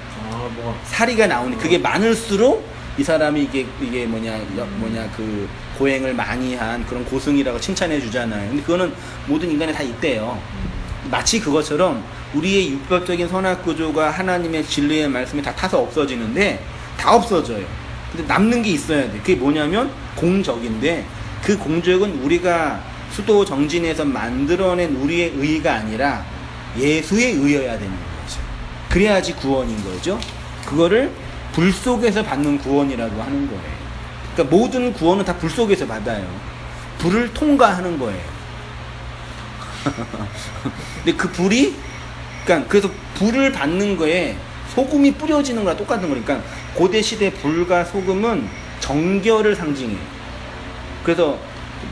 사리가 나오니, 그게 많을수록 이 사람이 이게 그 고행을 많이 한 그런 고승이라고 칭찬해 주잖아요. 근데 그거는 모든 인간에 다 있대요. 마치 그것처럼 우리의 율법적인 선악구조가 하나님의 진리의 말씀이 다 타서 없어지는데 다 없어져요. 근데 남는 게 있어야 돼. 그게 뭐냐면 공적인데, 그 공적은 우리가 수도 정진에서 만들어낸 우리의 의의가 아니라 예수에 의해야 되는 거죠. 그래야지 구원인 거죠. 그거를 불 속에서 받는 구원이라고 하는 거예요. 그러니까 모든 구원은 다 불 속에서 받아요. 불을 통과하는 거예요. 근데 그 불이, 그러니까 그래서 불을 받는 거에 소금이 뿌려지는 거랑 똑같은 거니까 고대 시대 불과 소금은 정결을 상징해요. 그래서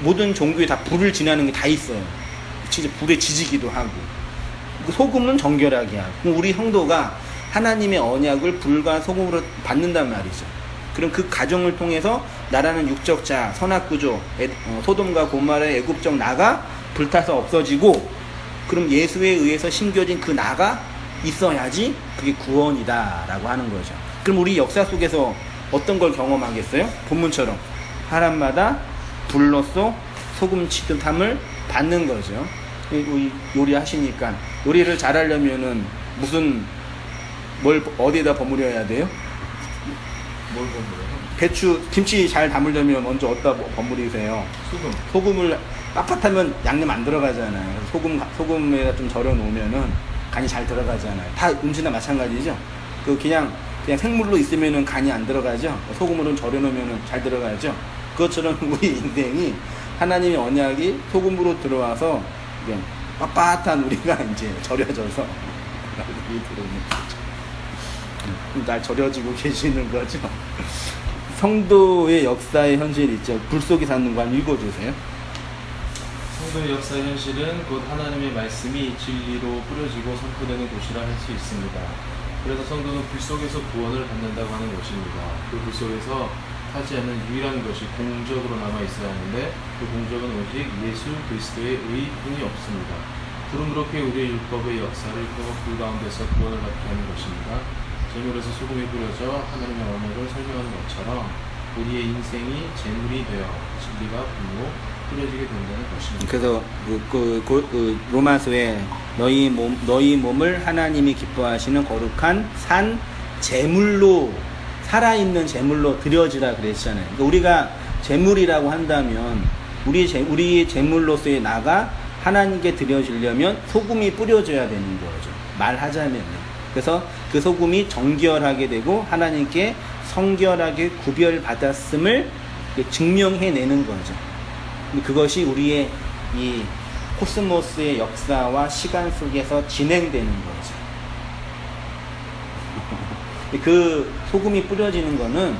모든 종교에 다 불을 지나는 게 다 있어요. 진짜 불에 지지기도 하고. 소금은 정결하게 하고. 그럼 우리 성도가 하나님의 언약을 불과 소금으로 받는단 말이죠. 그럼 그 과정을 통해서 나라는 육적자, 선악구조, 소돔과 고모라의 애굽적 나가 불타서 없어지고, 그럼 예수에 의해서 심겨진 그 나가 있어야지 그게 구원이다라고 하는 거죠. 그럼 우리 역사 속에서 어떤 걸 경험하겠어요? 본문처럼 사람마다 불로써 소금 치듯함을 받는 거죠. 요리하시니까 요리를 잘하려면은 뭘 어디에다 버무려야 돼요? 뭘 버무려요? 배추, 김치 잘 담으려면 먼저 어디다 버무리세요? 소금을 빳빳하면 양념 안 들어가잖아요. 소금에다 좀 절여 놓으면은 간이 잘 들어가잖아요. 다 음식이나 마찬가지죠. 그냥 생물로 있으면은 간이 안 들어가죠. 소금으로 절여 놓으면은 잘 들어가죠. 그것처럼 우리 인생이 하나님의 언약이 소금으로 들어와서 그냥 빳빳한 우리가 이제 절여져서 날 절여지고 계시는 거죠. 성도의 역사의 현실 있죠. 불 속에 사는 거 한번 읽어주세요. 성도의 역사의 현실은 곧 하나님의 말씀이 진리로 뿌려지고 선포되는 곳이라 할 수 있습니다. 그래서 성도는 불 속에서 구원을 받는다고 하는 것입니다. 그 불 속에서 하지 않는 유일한 것이 공적으로 남아 있어야 하는데 그 공적은 오직 예수 그리스도의 의뿐이 없습니다. 불은 그렇게 우리의 율법의 역사를 불 가운데서 구원을 받게 하는 것입니다. 재물에서 소금이 뿌려져 하나님의 언약을 설명하는 것처럼 우리의 인생이 재물이 되어 진리가 불로 뿌려지게 된다는 것입니다. 그래서 로마서에 너희 몸을 하나님이 기뻐하시는 거룩한 산 제물로, 살아있는 제물로 드려지라 그랬잖아요. 그러니까 우리가 제물이라고 한다면 우리의 제물로서의 나가 하나님께 드려지려면 소금이 뿌려져야 되는 거죠. 말하자면. 그래서 그 소금이 정결하게 되고 하나님께 성결하게 구별받았음을 증명해내는 거죠. 그것이 우리의 이 코스모스의 역사와 시간 속에서 진행되는 거죠. 그 소금이 뿌려지는 거는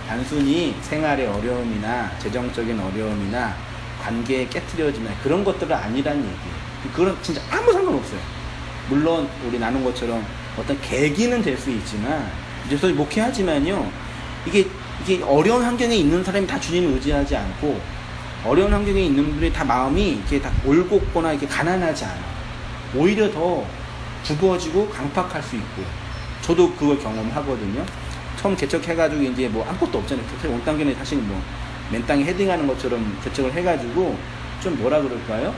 단순히 생활의 어려움이나 재정적인 어려움이나 관계에 깨트려지나 그런 것들은 아니란 얘기예요. 그건 진짜 아무 상관없어요. 물론 우리 나눈 것처럼 어떤 계기는 될 수 있지만, 이제 저희 목회하지만요, 이게 어려운 환경에 있는 사람이 다 주님을 의지하지 않고, 어려운 환경에 있는 분들이 다 마음이 이렇게 다 올곧거나 이렇게 가난하지 않아. 오히려 더 굽어지고 강팍할 수 있고, 저도 그걸 경험하거든요. 처음 개척해가지고 이제 뭐 아무것도 없잖아요. 온 땅에는 사실 뭐 맨 땅에 헤딩하는 것처럼 개척을 해가지고 좀 뭐라 그럴까요?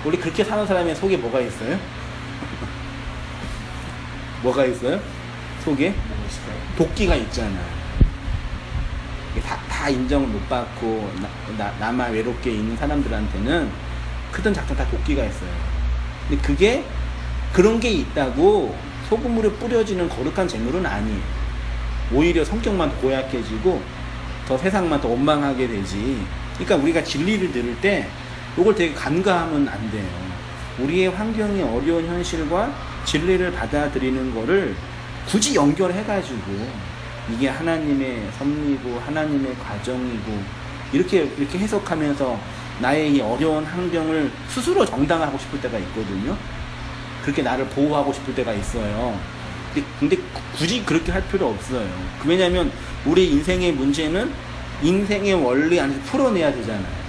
원래 그렇게 사는 사람의 속에 뭐가 있어요? 뭐가 있어요? 속에? 도끼가 있잖아요. 다 인정을 못 받고 나만 외롭게 있는 사람들한테는 크든 작든 다 도끼가 있어요. 근데 그게 그런 게 있다고 소금으로 뿌려지는 거룩한 재물은 아니에요. 오히려 성격만 더 고약해지고 더 세상만 더 원망하게 되지. 그러니까 우리가 진리를 들을 때 이걸 되게 간과하면 안 돼요. 우리의 환경이 어려운 현실과 진리를 받아들이는 거를 굳이 연결해가지고 이게 하나님의 섭리고 하나님의 과정이고 이렇게 해석하면서 나의 이 어려운 환경을 스스로 정당화하고 싶을 때가 있거든요. 그렇게 나를 보호하고 싶을 때가 있어요. 근데 굳이 그렇게 할 필요 없어요. 왜냐하면 우리 인생의 문제는 인생의 원리 안에서 풀어내야 되잖아요.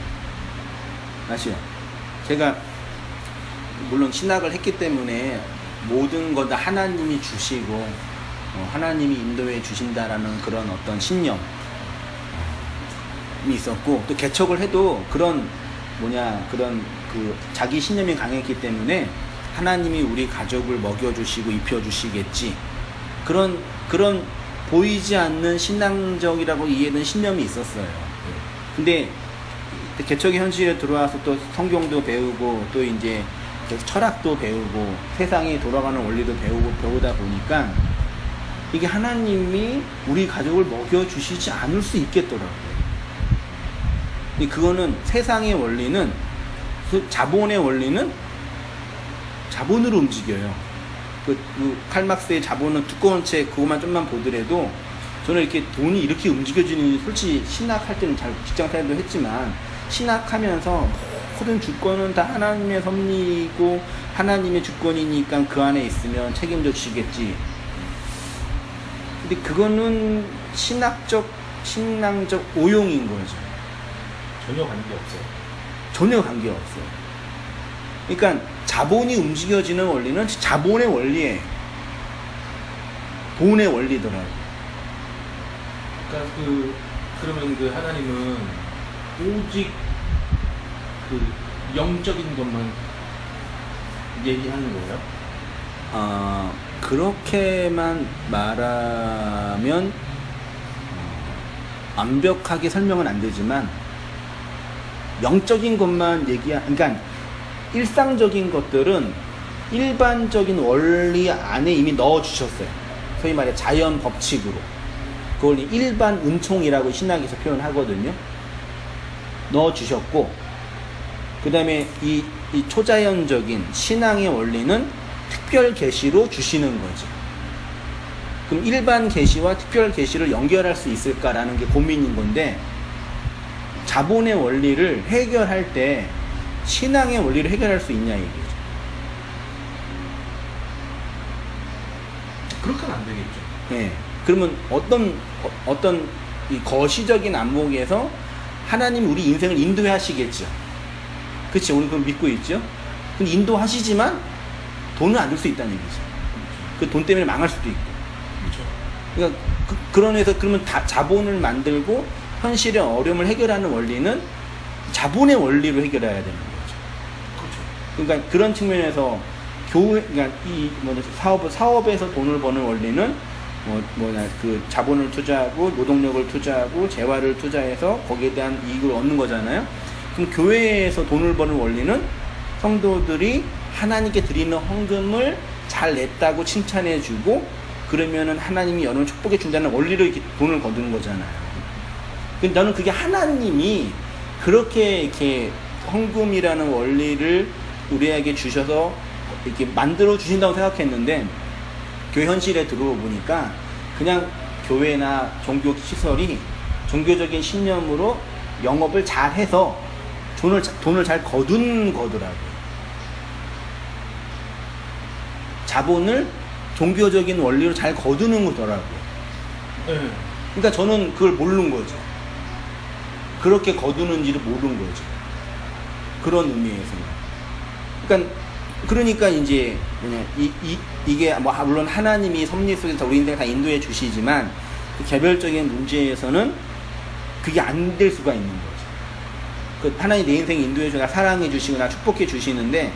아시죠? 제가 물론 신학을 했기 때문에 모든 것 다 하나님이 주시고 하나님이 인도해 주신다라는 그런 어떤 신념이 있었고, 또 개척을 해도 그런 자기 신념이 강했기 때문에 하나님이 우리 가족을 먹여주시고 입혀주시겠지, 그런 보이지 않는 신앙적이라고 이해된 신념이 있었어요. 근데 개척의 현실에 들어와서 또 성경도 배우고 또 이제 철학도 배우고 세상이 돌아가는 원리도 배우다 보니까 이게 하나님이 우리 가족을 먹여주시지 않을 수 있겠더라고요. 그거는 세상의 원리는, 그 자본의 원리는 자본으로 움직여요. 그 칼막스의 자본은 두꺼운 책 그것만 좀만 보더라도 저는 이렇게 돈이 이렇게 움직여지는, 솔직히 신학할 때는 잘 직장생활도 했지만 신학하면서 모든 주권은 다 하나님의 섭리이고 하나님의 주권이니까 그 안에 있으면 책임져 주시겠지. 근데 그거는 신앙적 오용인 거죠. 전혀 관계없어요. 전혀 관계없어요. 그러니까 자본이 움직여지는 원리는 자본의 원리예요. 돈의 원리더라고요. 그러니까 그러면 그 하나님은 오직 그 영적인 것만 얘기하는 거예요? 그렇게만 말하면 완벽하게 설명은 안 되지만 영적인 것만 그러니까 일상적인 것들은 일반적인 원리 안에 이미 넣어 주셨어요. 소위 말해 자연 법칙으로. 그걸 일반 은총이라고 신학에서 표현하거든요. 넣어 주셨고, 그 다음에 이 초자연적인 신앙의 원리는 특별 계시로 주시는 거죠. 그럼 일반 계시와 특별 계시를 연결할 수 있을까라는 게 고민인 건데, 자본의 원리를 해결할 때 신앙의 원리를 해결할 수 있냐 이거죠. 그렇게는 안 되겠죠. 예. 그러면 어떤 이 거시적인 안목에서 하나님이 우리 인생을 인도하시겠죠. 그치? 우리 그건 믿고 있죠. 근데 인도하시지만 돈은 안 줄 수 있다는 얘기죠. 그 돈 때문에 망할 수도 있고. 그렇죠. 그러니까 그런 에서 그러면 자본을 만들고 현실의 어려움을 해결하는 원리는 자본의 원리로 해결해야 되는 거죠. 그렇죠. 그러니까 그런 측면에서 그러니까 사업에서 돈을 버는 원리는 그 자본을 투자하고 노동력을 투자하고 재화를 투자해서 거기에 대한 이익을 얻는 거잖아요. 그럼 교회에서 돈을 버는 원리는 성도들이 하나님께 드리는 헌금을 잘 냈다고 칭찬해주고 그러면은 하나님이 여러분 축복해 준다는 원리로 이렇게 돈을 거두는 거잖아요. 근데 나는 그게 하나님이 그렇게 이렇게 헌금이라는 원리를 우리에게 주셔서 이렇게 만들어 주신다고 생각했는데 교회 현실에 들어오 보니까 그냥 교회나 종교 시설이 종교적인 신념으로 영업을 잘 해서 돈을 잘 거둔 거더라고요. 자본을 종교적인 원리로 잘 거두는 거더라고요. 네. 그러니까 저는 그걸 모르는 거죠. 그렇게 거두는지를 모르는 거죠. 그런 의미에서는. 그러니까 이제 이게 물론 하나님이 섭리 속에서 우리 인생 다 인도해 주시지만 그 개별적인 문제에서는 그게 안 될 수가 있는 거죠. 그 하나님 내 인생 인도해 주나 사랑해 주시고 나 축복해 주시는데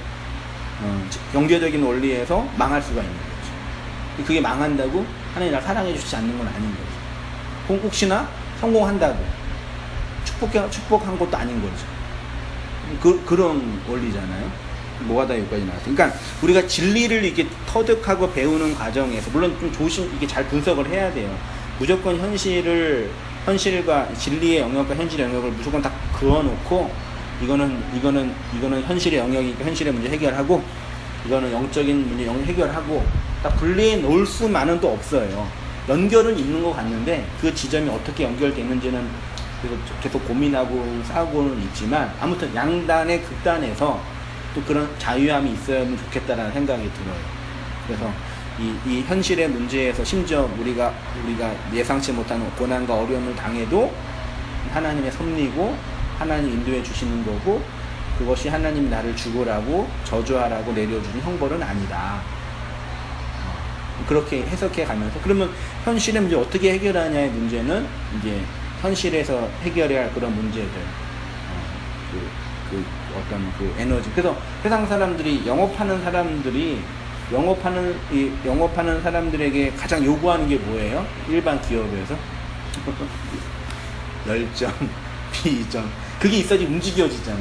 경제적인 원리에서 망할 수가 있는 거죠. 그게 망한다고 하나님 나 사랑해 주시지 않는 건 아닌 거죠. 혹시나 성공한다고 축복한 것도 아닌 거죠. 그런 원리잖아요. 뭐가 다 여기까지 나왔어요. 그러니까 우리가 진리를 이렇게 터득하고 배우는 과정에서 물론 좀 이게 잘 분석을 해야 돼요. 무조건 현실과 진리의 영역과 현실의 영역을 무조건 다 그어놓고 이거는 현실의 영역이니까 현실의 문제 해결하고 이거는 영적인 문제 해결하고 딱 분리해 놓을 수만은 또 없어요. 연결은 있는 것 같는데 그 지점이 어떻게 연결되는지는 계속 고민하고 싸우고는 있지만 아무튼 양단의 극단에서 또 그런 자유함이 있으면 좋겠다라는 생각이 들어요. 그래서 이 현실의 문제에서 심지어 우리가 예상치 못하는 고난과 어려움을 당해도 하나님의 섭리고 하나님 인도해 주시는 거고 그것이 하나님이 나를 죽으라고 저주하라고 내려주는 형벌은 아니다. 그렇게 해석해 가면서 그러면 현실의 문제 어떻게 해결하냐의 문제는 이제 현실에서 해결해야 할 그런 문제들 어떤 그 에너지. 그래서 세상 사람들이 영업하는 사람들에게 가장 요구하는 게 뭐예요? 일반 기업에서 열정, 비전. 그게 있어야지 움직여지잖아.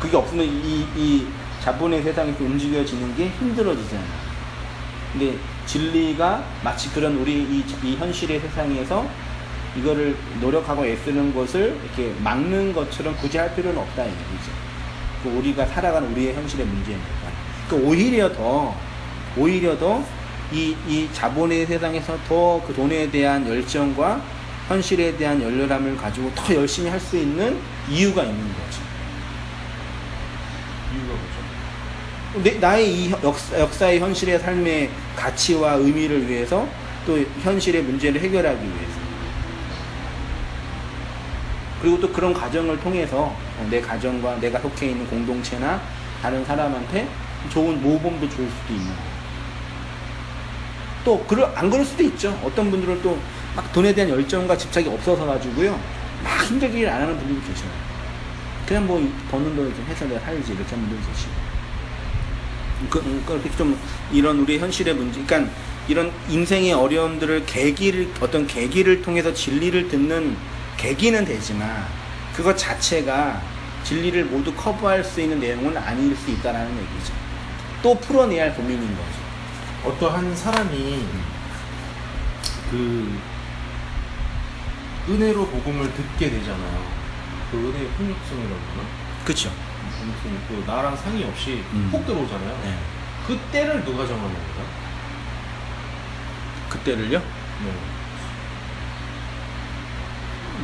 그게 없으면 이 자본의 세상에서 움직여지는 게 힘들어지잖아. 근데 진리가 마치 그런 우리 이 현실의 세상에서 이거를 노력하고 애쓰는 것을 이렇게 막는 것처럼 굳이 할 필요는 없다 이 얘기죠. 그 우리가 살아가는 우리의 현실의 문제니까. 그 오히려 더 이 자본의 세상에서 더 그 돈에 대한 열정과 현실에 대한 열렬함을 가지고 더 열심히 할 수 있는 이유가 있는 거지. 이유가 뭐죠? 나의 이 역사의 현실의 삶의 가치와 의미를 위해서 또 현실의 문제를 해결하기 위해서. 그리고 또 그런 과정을 통해서 내 가정과 내가 속해 있는 공동체나 다른 사람한테 좋은 모범도 줄 수도 있는 거예요. 또 안 그럴 수도 있죠. 어떤 분들은 또 막 돈에 대한 열정과 집착이 없어서 가지고요 막 힘들게 일 안 하는 분들도 계셔요. 그냥 뭐 버는 돈 좀 해서 내가 살지 이렇게 하는 분들도 계시고 그렇게 좀 이런 우리 현실의 문제, 그러니까 이런 인생의 어려움들을 어떤 계기를 통해서 진리를 듣는 계기는 되지만 그것 자체가 진리를 모두 커버할 수 있는 내용은 아닐 수 있다라는 얘기죠. 또 풀어내야 할 고민인 거죠. 어떠한 사람이 그 은혜로 복음을 듣게 되잖아요. 그 은혜의 폭력성이라고 하나? 그쵸. 아무튼 그 나랑 상의 없이 폭 들어오잖아요. 네. 그 때를 누가 정하는 거예요? 그때를요? 네.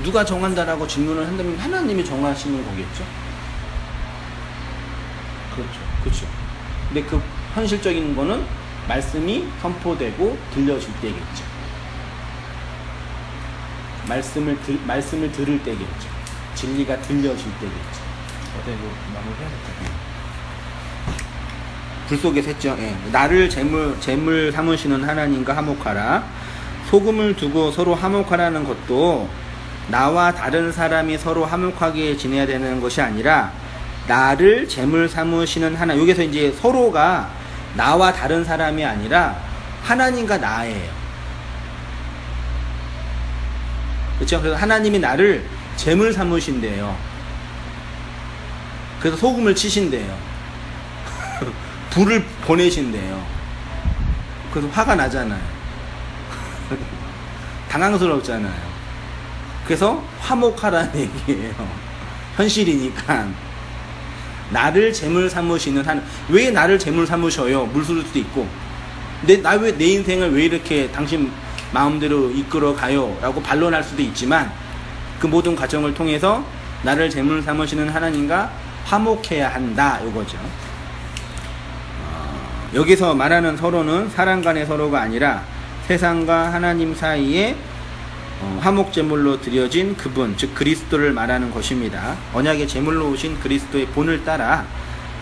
누가 정한다라고 질문을 한다면 하나님이 정하시는 거겠죠? 그렇죠. 근데 그 현실적인 거는 말씀이 선포되고 들려질 때겠죠. 말씀을 들을 때겠죠. 진리가 들려질 때겠죠. 어때 이거 마무리해야겠다. 불 속에서 했죠. 예. 나를 재물 삼으시는 하나님과 화목하라. 소금을 두고 서로 화목하라는 것도 나와 다른 사람이 서로 화목하게 지내야 되는 것이 아니라 나를 재물 삼으시는 하나님. 여기서 이제 서로가 나와 다른 사람이 아니라 하나님과 나예요. 그렇죠? 그래서 하나님이 나를 재물 삼으신대요. 그래서 소금을 치신대요. 불을 보내신대요. 그래서 화가 나잖아요. 당황스럽잖아요. 그래서 화목하라는 얘기예요. 현실이니까. 나를 재물 삼으시는 하나님. 왜 나를 재물 삼으셔요? 물수를 수도 있고. 내 인생을 왜 이렇게 당신 마음대로 이끌어 가요? 라고 반론할 수도 있지만 그 모든 과정을 통해서 나를 재물 삼으시는 하나님과 화목해야 한다. 이거죠. 여기서 말하는 서로는 사람 간의 서로가 아니라 세상과 하나님 사이에 화목 제물로 드려진 그분, 즉 그리스도를 말하는 것입니다. 언약의 제물로 오신 그리스도의 본을 따라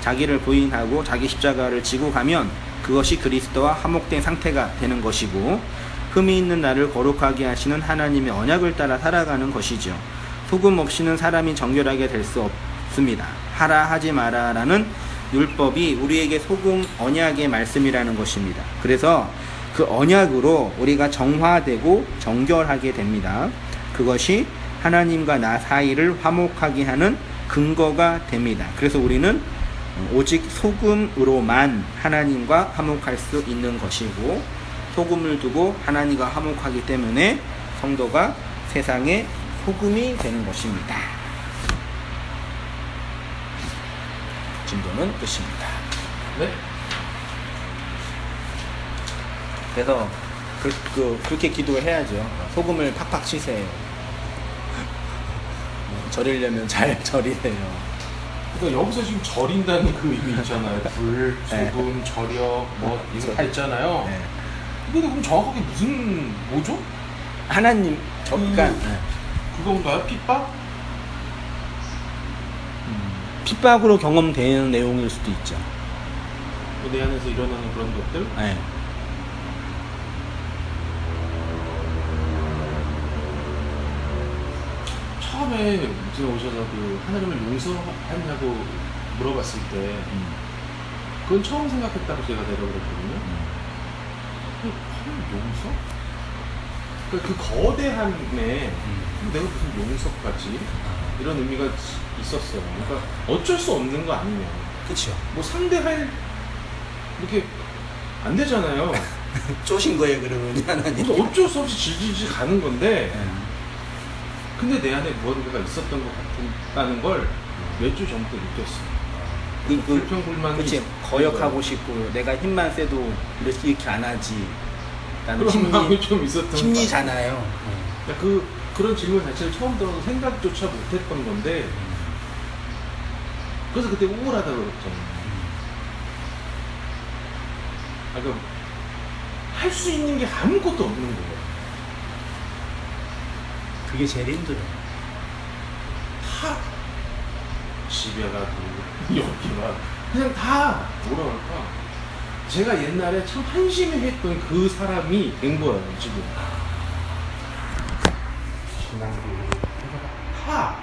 자기를 부인하고 자기 십자가를 지고 가면 그것이 그리스도와 화목된 상태가 되는 것이고, 흠이 있는 나를 거룩하게 하시는 하나님의 언약을 따라 살아가는 것이죠. 소금 없이는 사람이 정결하게 될 수 없습니다. 하라 하지 마라 라는 율법이 우리에게 소금 언약의 말씀이라는 것입니다. 그래서 그 언약으로 우리가 정화되고 정결하게 됩니다. 그것이 하나님과 나 사이를 화목하게 하는 근거가 됩니다. 그래서 우리는 오직 소금으로만 하나님과 화목할 수 있는 것이고, 소금을 두고 하나님과 화목하기 때문에 성도가 세상의 소금이 되는 것입니다. 진도는 끝입니다. 네? 그래서 그렇게 기도해야죠. 소금을 팍팍 치세요. 절이려면 잘 절이세요. 그러니까 여기서 지금 절인다는 그 의미 있잖아요. 불, 소금, 절여, 뭐 이거 다 있잖아요. 네. 근데 그럼 정확하게 뭐죠? 하나님 그러니까 그건가요? 핍박? 핍박으로 경험되는 내용일 수도 있죠. 내 안에서 일어나는 그런 것들? 네. 처음에 제가 오셔서 그 하나님을 용서하냐고 물어봤을 때 그건 처음 생각했다고 제가 대답을 했거든요. 하나님 용서? 그러니까 그 거대함에 내가 무슨 용서까지 이런 의미가 있었어. 그러니까 어쩔 수 없는 거 아니냐. 그쵸. 뭐 상대할 이렇게 안 되잖아요. 쪼신 거예요, 그러면 하나님. 그래서 어쩔 수 없이 질질질 가는 건데 네. 근데 내 안에 무언가가 있었던 것 같다는 걸 몇 주 전부터 느꼈어. 불평불만이 그치. 거역하고 싶고 내가 힘만 세도 이렇게 안 하지. 나는 그런 마음이 좀 있었던 것 심리잖아요. 같아. 그러니까 그런 질문 자체를 처음 들어서 생각조차 못했던 건데 그래서 그때 우울하다고 그랬잖아. 그러니까 할 수 있는 게 아무것도 없는 거예요. 그게 제일 힘들어요. 다 집에 가도 여기 와 그냥 다 뭐라 그럴까 제가 옛날에 참 한심해 했던 그 사람이 된 거예요 지금. 신앙도 다